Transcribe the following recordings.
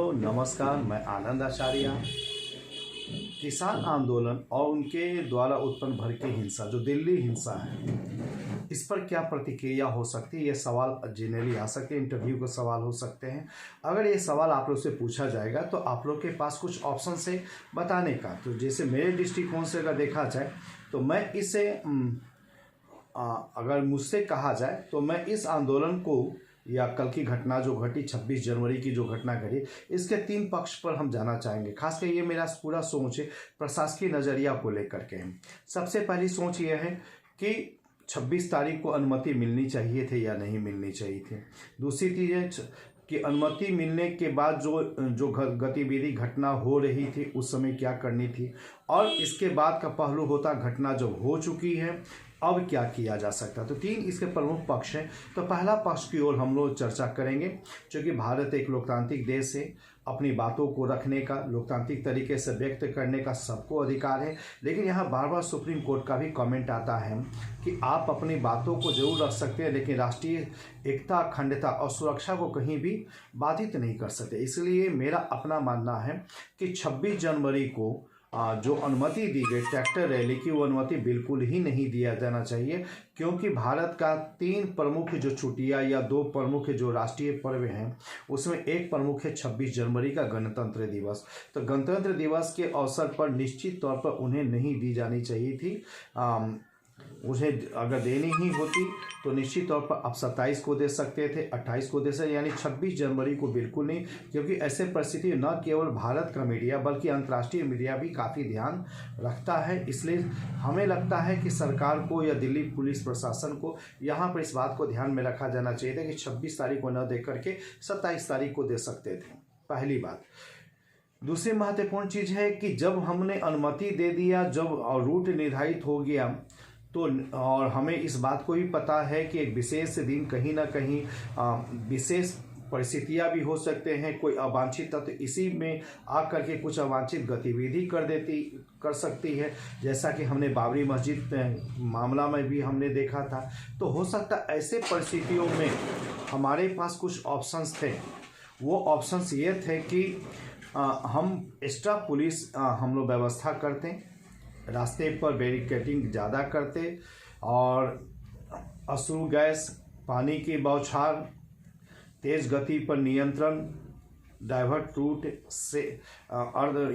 Hello नमस्कार, मैं आनंद आचार्य। किसान आंदोलन और उनके द्वारा उत्पन्न भड़की हिंसा, जो दिल्ली हिंसा है, इस पर क्या प्रतिक्रिया हो सकती है? ये सवाल जनरली आ सकते हैं, इंटरव्यू के सवाल हो सकते हैं। अगर ये सवाल आप लोग से पूछा जाएगा तो आप लोग के पास कुछ ऑप्शन है बताने का। तो जैसे मेरे दृष्टिकोण से अगर देखा जाए तो मैं इसे अगर मुझसे कहा जाए तो मैं इस आंदोलन को या कल की घटना जो घटी 26 जनवरी की जो घटना घटी, इसके 3 पक्ष पर हम जाना चाहेंगे। खासकर ये मेरा पूरा सोच है प्रशासकीय नज़रिया को लेकर के। सबसे पहली सोच ये है कि 26 तारीख को अनुमति मिलनी चाहिए थी या नहीं मिलनी चाहिए थी। दूसरी चीज़ है कि अनुमति मिलने के बाद जो गतिविधि घटना हो रही थी उस समय क्या करनी थी, और इसके बाद का पहलू होता घटना जब हो चुकी है अब क्या किया जा सकता। तो 3 इसके प्रमुख पक्ष हैं। तो पहला पक्ष की ओर हम लोग चर्चा करेंगे, क्योंकि भारत एक लोकतांत्रिक देश है, अपनी बातों को रखने का, लोकतांत्रिक तरीके से व्यक्त करने का सबको अधिकार है। लेकिन यहाँ बार बार सुप्रीम कोर्ट का भी कमेंट आता है कि आप अपनी बातों को जरूर रख सकते हैं, लेकिन राष्ट्रीय एकता, अखंडता और सुरक्षा को कहीं भी बाधित नहीं कर सकते। इसलिए मेरा अपना मानना है कि 26 जनवरी को जो अनुमति दी गई ट्रैक्टर रैली की, वो अनुमति बिल्कुल ही नहीं दिया जाना चाहिए, क्योंकि भारत का 3 प्रमुख जो छुट्टियां या 2 प्रमुख जो राष्ट्रीय पर्व हैं उसमें एक प्रमुख है 26 जनवरी का गणतंत्र दिवस। तो गणतंत्र दिवस के अवसर पर निश्चित तौर पर उन्हें नहीं दी जानी चाहिए थी। उन्हें अगर देनी ही होती तो निश्चित तौर पर आप 27 को दे सकते थे, 28 को दे सकते, यानी 26 जनवरी को बिल्कुल नहीं। क्योंकि ऐसे परिस्थिति न केवल भारत का मीडिया बल्कि अंतर्राष्ट्रीय मीडिया भी काफ़ी ध्यान रखता है। इसलिए हमें लगता है कि सरकार को या दिल्ली पुलिस प्रशासन को यहाँ पर इस बात को ध्यान में रखा जाना चाहिए था कि 26 तारीख को न दे करके 27 तारीख को दे सकते थे। पहली बात। दूसरी महत्वपूर्ण चीज़ है कि जब हमने अनुमति दे दिया, जब रूट निर्धारित हो गया, तो और हमें इस बात को भी पता है कि एक विशेष दिन कहीं ना कहीं विशेष परिस्थितियां भी हो सकते हैं, कोई अवांछित तत्व इसी में आकर के कुछ अवांछित गतिविधि कर सकती है, जैसा कि हमने बाबरी मस्जिद मामला में भी हमने देखा था। तो हो सकता है ऐसे परिस्थितियों में हमारे पास कुछ ऑप्शंस थे। वो ऑप्शंस ये थे कि हम एक्स्ट्रा पुलिस हम लोग व्यवस्था करते, रास्ते पर बैरिकेडिंग ज़्यादा करते, और अश्रु गैस, पानी की बौछार, तेज़ गति पर नियंत्रण, डाइवर्ट रूट से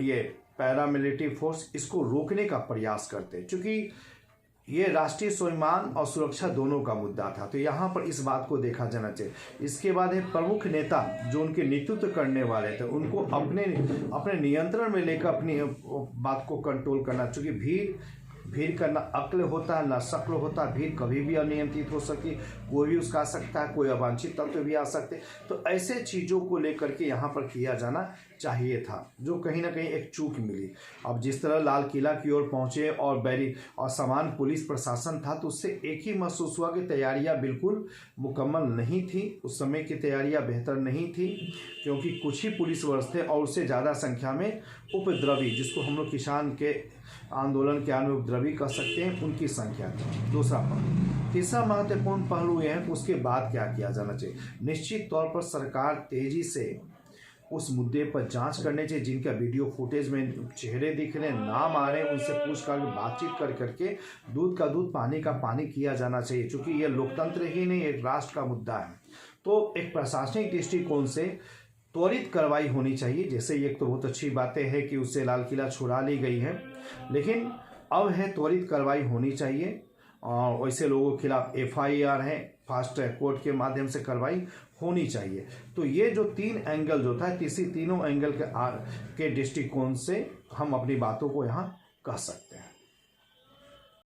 ये पैरामिलिट्री फोर्स, इसको रोकने का प्रयास करते, क्योंकि ये राष्ट्रीय स्वाभिमान और सुरक्षा दोनों का मुद्दा था। तो यहाँ पर इस बात को देखा जाना चाहिए। इसके बाद है प्रमुख नेता जो उनके नेतृत्व करने वाले थे, उनको अपने नियंत्रण में लेकर अपनी बात को कंट्रोल करना, क्योंकि भीड़ का ना अक्ल होता है ना शक्ल होता। भीड़ कभी भी अनियंत्रित हो सकती, कोई भी उसका आ सकता है, कोई अवांछित तत्व भी आ सकते। तो ऐसे चीज़ों को लेकर के यहाँ पर किया जाना चाहिए था, जो कहीं ना कहीं एक चूक मिली। अब जिस तरह लाल किला की ओर पहुँचे और समान पुलिस प्रशासन था, तो उससे एक ही महसूस हुआ कि तैयारियाँ बिल्कुल मुकम्मल नहीं थी। उस समय की तैयारियाँ बेहतर नहीं थी, क्योंकि कुछ ही पुलिस वर्ष थे और उससे ज़्यादा संख्या में उपद्रवी, जिसको हम लोग किसान के आंदोलन के आने उपद्रवी कह सकते हैं, उनकी संख्या थी। दूसरा पहलू। तीसरा महत्वपूर्ण पहलू यह है उसके बाद क्या किया जाना चाहिए। निश्चित तौर पर सरकार तेजी से उस मुद्दे पर जांच करने चाहिए। जिनका वीडियो फुटेज में चेहरे दिख रहे, नाम आ रहे हैं, उनसे पूछ कर बातचीत कर करके दूध का दूध पानी का पानी किया जाना चाहिए, क्योंकि यह लोकतंत्र ही नहीं एक राष्ट्र का मुद्दा है। तो एक प्रशासनिक दृष्टिकोण से त्वरित कार्रवाई होनी चाहिए। जैसे एक तो बहुत अच्छी बातें हैं कि उससे लाल किला छुड़ा ली गई है, लेकिन अब है त्वरित कार्रवाई होनी चाहिए, और वैसे लोगों के खिलाफ FIR है, फास्ट ट्रैक कोर्ट के माध्यम से कार्रवाई होनी चाहिए। तो ये जो 3 एंगल जो था, तीनों एंगल के दृष्टिकोण से हम अपनी बातों को यहाँ कह सकते हैं।